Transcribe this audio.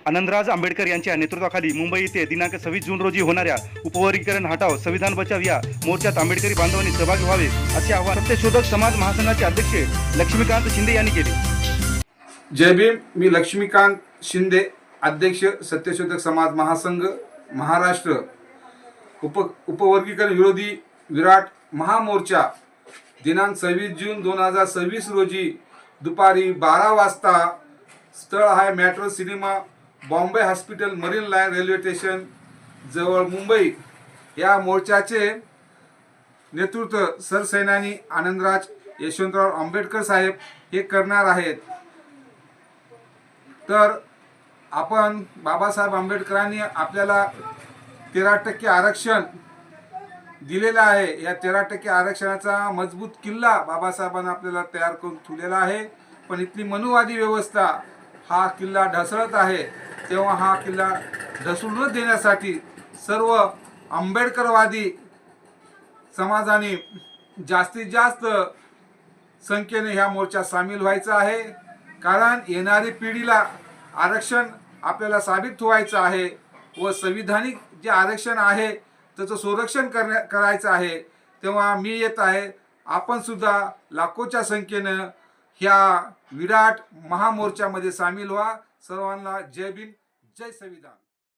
आनंदराज आंबेडकर यांच्या नेतृत्वाखाली मुंबई येथे दिनांक 26 जून रोजी होणाऱ्या उपवर्गीकरण हटाव संविधान बचाव या मोर्चात आंबेडकरी बांधवांनी सहभागी व्हावे असे आवाहन सत्यशोधक समाज महासंघाचे अध्यक्ष लक्ष्मीकांत शिंदे यांनी केले। जय भीम। मी लक्ष्मीकांत शिंदे, अध्यक्ष सत्यशोधक समाज महासंघ महाराष्ट्र उपवर्गीकरण विरोधी विराट महामोर्चा दिनांक 26 जून 2026 रोजी दुपारी 12 वाजता स्थळ आहे metro cinema, Bombay hospital, marine line railway station जवळ मुंबई। या मोर्चाचे नेतृत्व सरसेनानी आनंदराज यशवंतराव आंबेडकर साहेब हे करणार आहेत। तर आपण बाबासाहेब आंबेडकरांनी आपल्याला 13% आरक्षण दिलेलं आहे। या 13% आरक्षणाचा मजबूत किल्ला बाबासाहेबांना आपल्याला तयार करून ठेवलेला आहे, पण इथली मनुवादी व्यवस्था हा किल्ला ढासळत आहे। तेव्हा हा किल्ला ढासळू न देण्यासाठी सर्व आंबेडकरवादी समाजाने जास्तीत जास्त संख्येने ह्या मोर्चात सामील व्हायचं आहे, कारण येणारी पिढीला आरक्षण आपल्याला साबित व्हायचं आहे व संविधानिक जे आरक्षण आहे त्याचं संरक्षण करायचं आहे। तेव्हा मी येत आहे, आपण सुद्धा लाखोच्या संख्येनं ह्या विराट महामोर्चामध्ये सामील व्हा। सर्वांना जय भीम, जय संविधान।